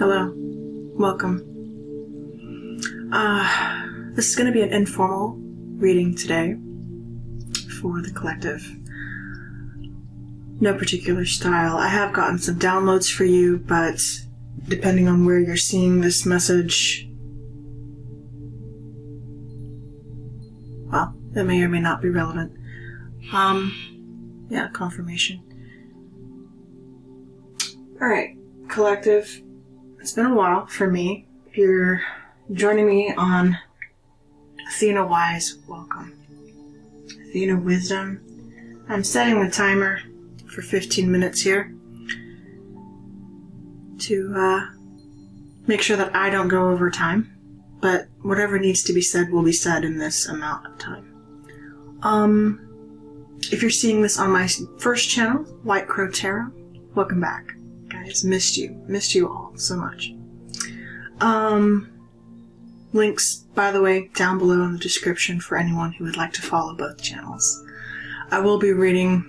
Hello. Welcome. This is going to be an informal reading today for the collective. No particular style. I have gotten some downloads for you, but depending on where you're seeing this message, well, it may or may not be relevant. Yeah, confirmation. Alright, collective. It's been a while for me. If you're joining me on Athena Wise, welcome. Athena Wizdom. I'm setting the timer for 15 minutes here to make sure that I don't go over time, but whatever needs to be said will be said in this amount of time. If you're seeing this on my first channel, White Crow Tarot, welcome back. Guys, missed you all so much. Links, by the way, down below in the description for anyone who would like to follow both channels. I will be reading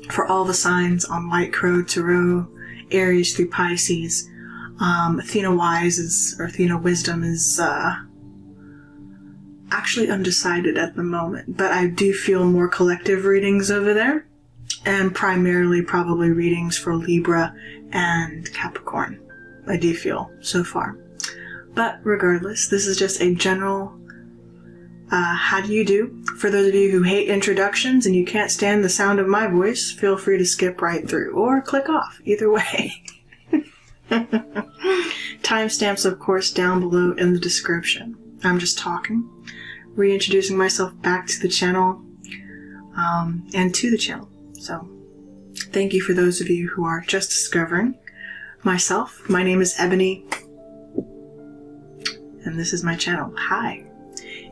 for all the signs on White Crow Tarot, Aries through Pisces. Athena Wizdom is actually undecided at the moment, but I do feel more collective readings over there, and primarily probably readings for Libra and Capricorn, I do feel so far. But regardless, this is just a general how do you do? For those of you who hate introductions and you can't stand the sound of my voice, feel free to skip right through or click off, either way. Timestamps, of course, down below in the description. I'm just talking, reintroducing myself back to the channel, and to the channel. So, thank you for those of you who are just discovering myself. My name is Ebony, and this is my channel. Hi.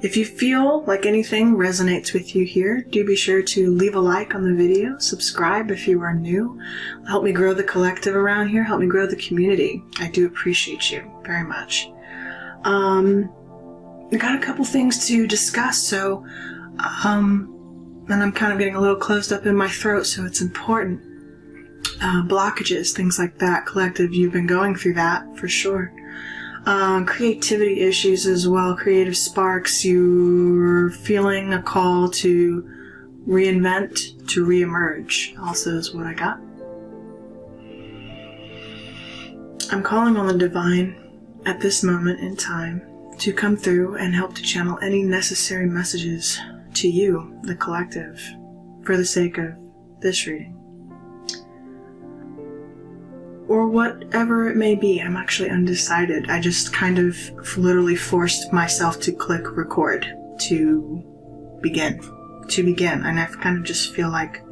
If you feel like anything resonates with you here, do be sure to leave a like on the video, subscribe if you are new, help me grow the collective around here, help me grow the community. I do appreciate you very much. I got a couple things to discuss, so, and I'm kind of getting a little closed up in my throat, so it's important. Blockages, things like that. Collective, you've been going through that, for sure. Creativity issues as well, creative sparks, you're feeling a call to reinvent, to reemerge, also is what I got. I'm calling on the divine at this moment in time to come through and help to channel any necessary messages to you, the collective, for the sake of this reading. Or whatever it may be. I'm actually undecided. I just kind of literally forced myself to click record to begin. And I kind of just feel like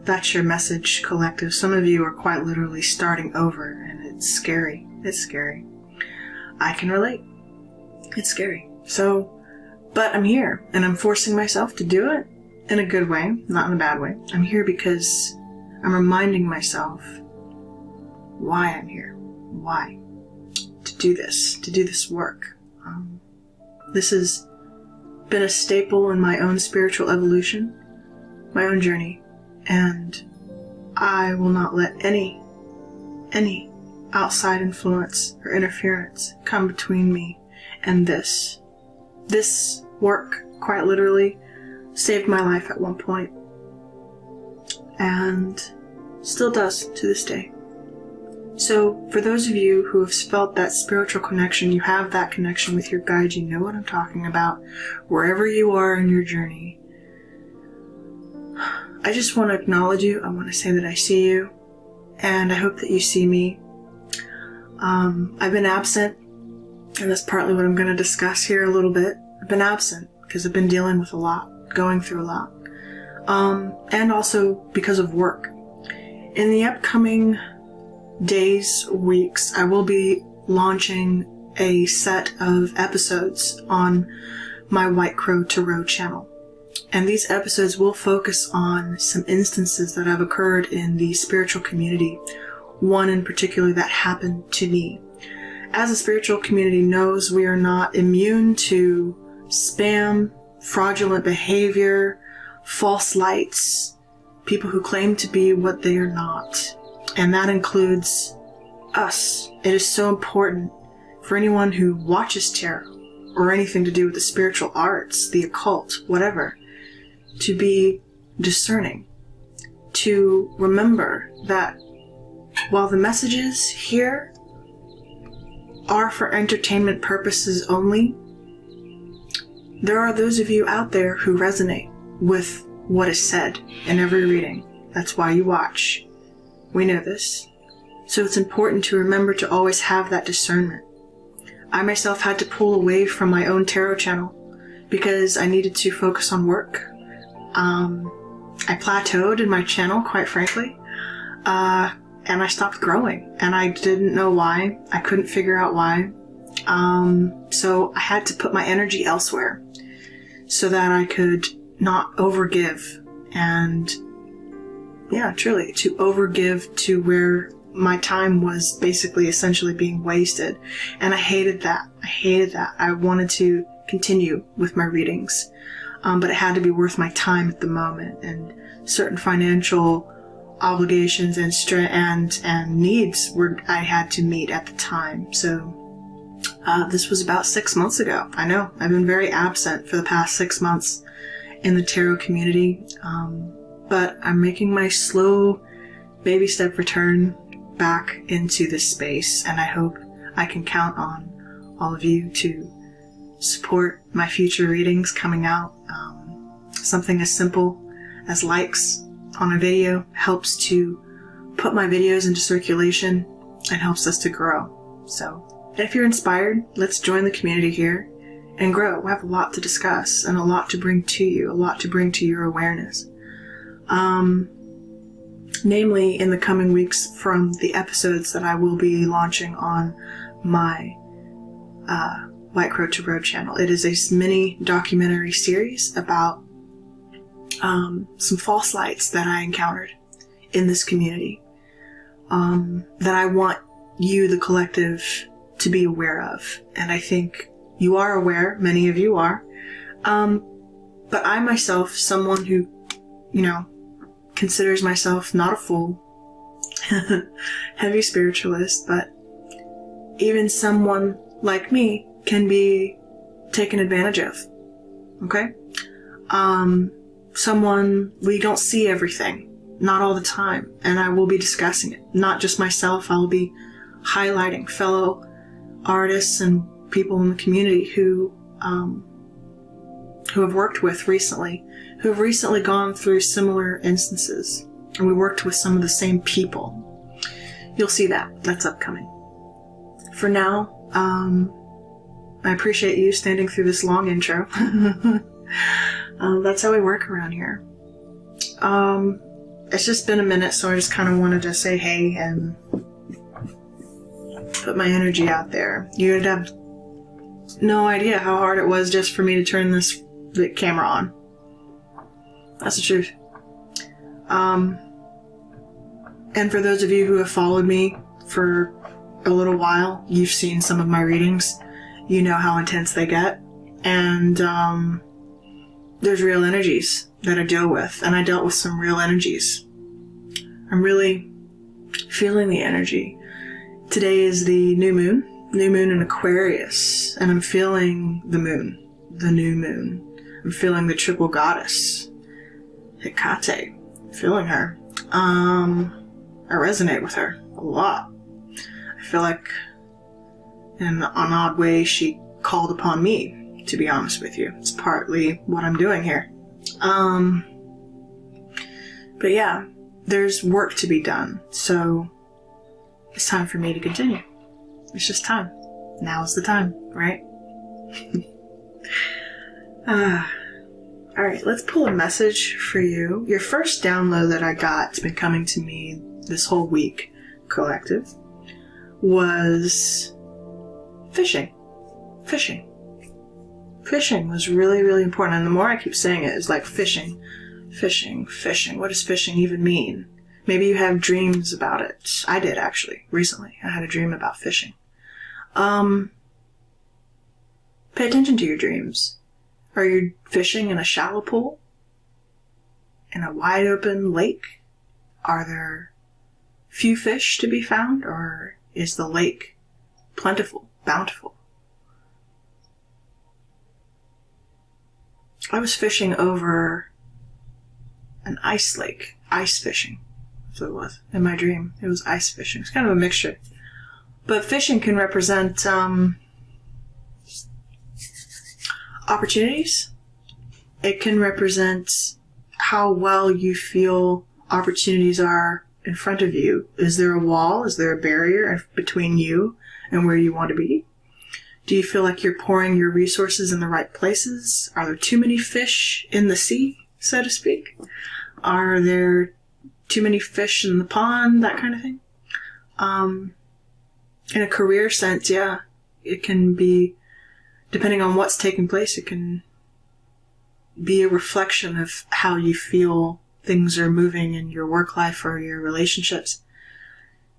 that's your message, collective. Some of you are quite literally starting over, and it's scary. It's scary. I can relate. It's scary. So, but I'm here, and I'm forcing myself to do it in a good way, not in a bad way. I'm here because I'm reminding myself why I'm here. Why? To do this work. This has been a staple in my own spiritual evolution, my own journey, and I will not let any outside influence or interference come between me and this. This work, quite literally, saved my life at one point, and still does to this day. So, for those of you who have felt that spiritual connection, you have that connection with your guides, you know what I'm talking about, wherever you are in your journey. I just want to acknowledge you. I want to say that I see you, and I hope that you see me. I've been absent, and that's partly what I'm going to discuss here a little bit. I've been absent because I've been dealing with a lot, going through a lot, and also because of work. In the upcoming days, weeks, I will be launching a set of episodes on my White Crow Tarot channel. And these episodes will focus on some instances that have occurred in the spiritual community, one in particular that happened to me. As the spiritual community knows, we are not immune to spam, fraudulent behavior, false lights, people who claim to be what they are not. And that includes us. It is so important for anyone who watches tarot or anything to do with the spiritual arts, the occult, whatever, to be discerning, to remember that while the messages here are for entertainment purposes only, there are those of you out there who resonate with what is said in every reading. That's why you watch. We know this. So it's important to remember to always have that discernment. I myself had to pull away from my own tarot channel because I needed to focus on work. I plateaued in my channel, quite frankly, and I stopped growing, and I didn't know why. I couldn't figure out why. So I had to put my energy elsewhere so that I could not overgive, and yeah, truly, to overgive to where my time was basically essentially being wasted. And I hated that. I wanted to continue with my readings, but it had to be worth my time at the moment, and certain financial obligations and needs I had to meet at the time. So this was about 6 months ago. I know I've been very absent for the past 6 months in the tarot community, but I'm making my slow baby step return back into this space, and I hope I can count on all of you to support my future readings coming out. Something as simple as likes on a video helps to put my videos into circulation and helps us to grow. So if you're inspired, let's join the community here and grow. We have a lot to discuss and a lot to bring to you, a lot to bring to your awareness. Namely, in the coming weeks from the episodes that I will be launching on my White Crow Tarot channel. It is a mini documentary series about some false lights that I encountered in this community that I want you, the collective, to be aware of. And I think you are aware, many of you are. But I myself, someone who, considers myself not a fool, heavy spiritualist, but even someone like me can be taken advantage of. Okay? We don't see everything, not all the time, and I will be discussing it. Not just myself, I will be highlighting fellow artists and people in the community who have worked with recently, who have recently gone through similar instances, and we worked with some of the same people. You'll see that. That's upcoming. For now, I appreciate you standing through this long intro. That's how we work around here. It's just been a minute, so I just kind of wanted to say hey and put my energy out there. You'd have no idea how hard it was just for me to turn the camera on. That's the truth. And for those of you who have followed me for a little while, you've seen some of my readings. You know how intense they get. And there's real energies that I deal with, and I dealt with some real energies. I'm really feeling the energy. Today is the new moon in Aquarius, and I'm feeling the new moon. I'm feeling the triple goddess, Hecate, feeling her. I resonate with her a lot. I feel like in an odd way she called upon me, to be honest with you. It's partly what I'm doing here. But yeah, there's work to be done, so it's time for me to continue. It's just time. Now is the time, right? Alright, let's pull a message for you. Your first download that I got, it's been coming to me this whole week, collective, was fishing. Fishing was really, really important. And the more I keep saying it, it's like fishing. What does fishing even mean? Maybe you have dreams about it. I did, actually, recently. I had a dream about fishing. Pay attention to your dreams. Are you fishing in a shallow pool? In a wide open lake? Are there few fish to be found? Or Is the lake plentiful, bountiful? I was fishing over an ice lake. Ice fishing. That's what it was. In my dream, it was ice fishing. It's kind of a mixture. But fishing can represent opportunities. It can represent how well you feel opportunities are in front of you. Is there a wall? Is there a barrier between you and where you want to be? Do you feel like you're pouring your resources in the right places? Are there too many fish in the sea, so to speak? Are there too many fish in the pond? That kind of thing. In a career sense, yeah, it can be, depending on what's taking place, it can be a reflection of how you feel things are moving in your work life or your relationships.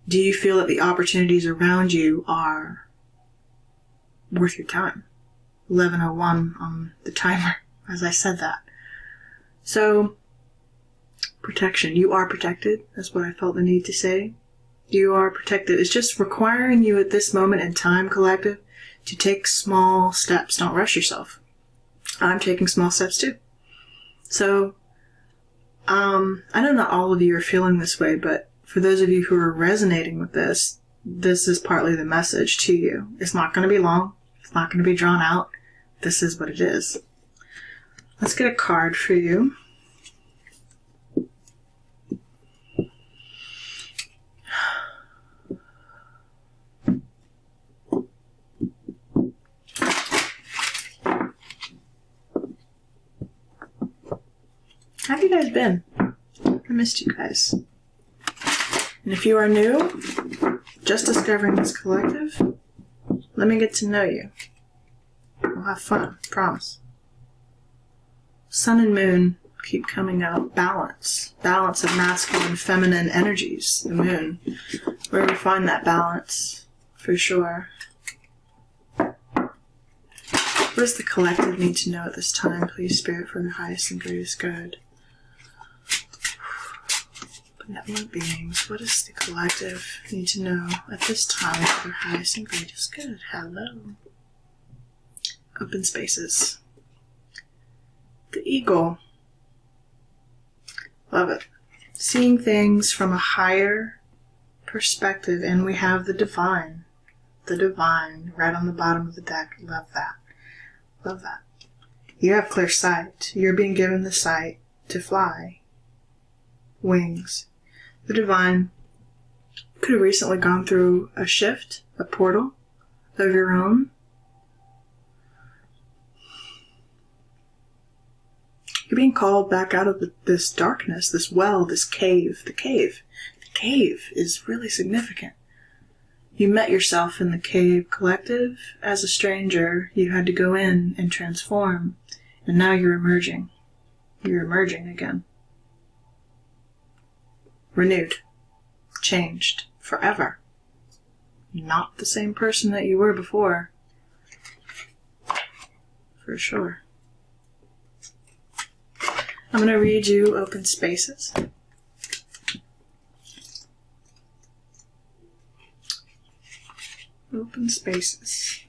Do you feel that the opportunities around you are worth your time? 11:01 on the timer, as I said that. So, protection. You are protected. That's what I felt the need to say. You are protected. It's just requiring you at this moment in time, collective, to take small steps. Don't rush yourself. I'm taking small steps too. So, I know not all of you are feeling this way, but for those of you who are resonating with this, this is partly the message to you. It's not going to be long. It's not going to be drawn out. This is what it is. Let's get a card for you. How have you guys been? I missed you guys. And if you are new, just discovering this collective, let me get to know you. We'll have fun, promise. Sun and moon keep coming out. Balance. Balance of masculine and feminine energies. The moon. Where we find that balance, for sure. What does the collective need to know at this time? Please, Spirit, for the highest and greatest good. Benevolent beings, what does the collective need to know at this time for their highest and greatest good? Hello. Open spaces. The eagle. Love it. Seeing things from a higher perspective, and we have the divine. The divine, right on the bottom of the deck. Love that. Love that. You have clear sight. You're being given the sight to fly. Wings. The divine could have recently gone through a shift, a portal of your own. You're being called back out of this darkness, this well, this cave. The cave. The cave is really significant. You met yourself in the cave collective as a stranger. You had to go in and transform. And now you're emerging. You're emerging again. Renewed. Changed. Forever. Not the same person that you were before. For sure. I'm going to read you Open Spaces. Open Spaces.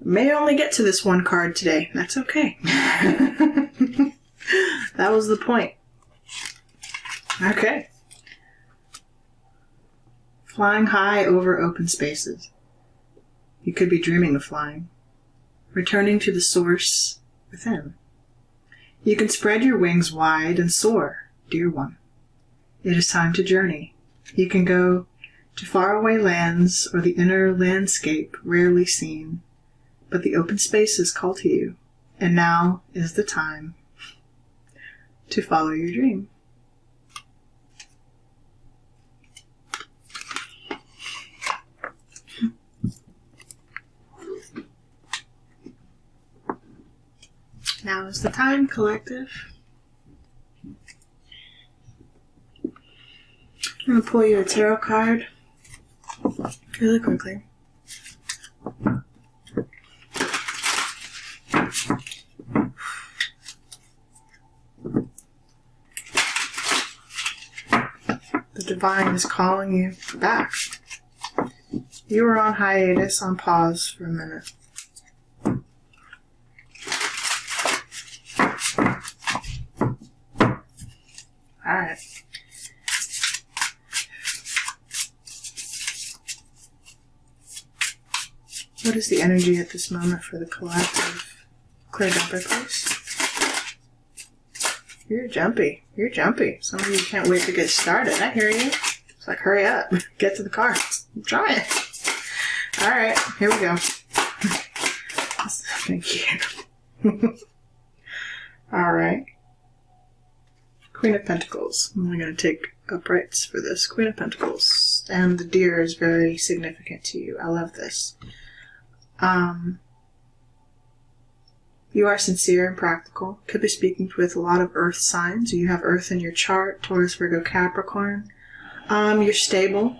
May only get to this one card today. That's okay. That was the point. Okay. Flying high over open spaces. You could be dreaming of flying. Returning to the source within. You can spread your wings wide and soar, dear one. It is time to journey. You can go to faraway lands or the inner landscape rarely seen. But the open spaces call to you, and now is the time to follow your dream. Now is the time, collective. I'm going to pull you a tarot card really quickly. The divine is calling you back. You were on hiatus, on pause for a minute. Alright. What is the energy at this moment for the collective? Clear jumper, please. You're jumpy. You're jumpy. Some of you can't wait to get started. I hear you. It's like, hurry up. Get to the cards. I'm trying. Alright, here we go. Thank you. Alright. Queen of Pentacles. I'm only going to take uprights for this. Queen of Pentacles. And the deer is very significant to you. I love this. You are sincere and practical. Could be speaking with a lot of earth signs. You have earth in your chart. Taurus, Virgo, Capricorn. You're stable.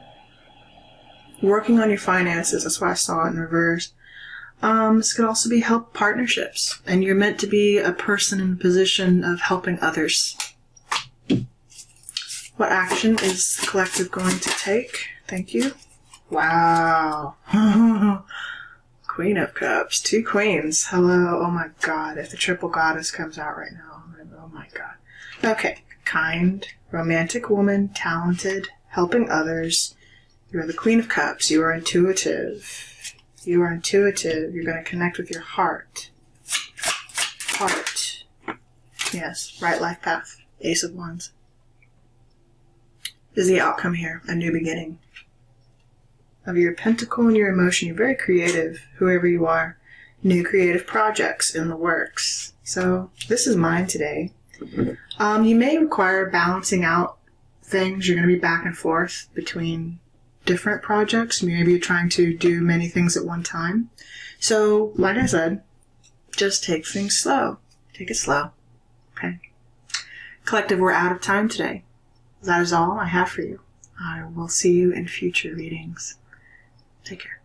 Working on your finances. That's why I saw it in reverse. This could also be help partnerships. And you're meant to be a person in a position of helping others. What action is the collective going to take? Thank you. Wow. Queen of Cups. 2 queens. Hello. Oh my god. If the triple goddess comes out right now. Oh my god. Okay. Kind, romantic woman, talented, helping others. You're the Queen of Cups. You are intuitive. You are intuitive. You're going to connect with your heart. Heart. Yes. Right life path. Ace of Wands. Is the outcome here. A new beginning. Of your pentacle and your emotion. You're very creative, whoever you are. New creative projects in the works. So this is mine today. You may require balancing out things. You're going to be back and forth between different projects. Maybe you're trying to do many things at one time. So, like I said, just take things slow. Take it slow. Okay. Collective, we're out of time today. That is all I have for you. I will see you in future readings. Take care.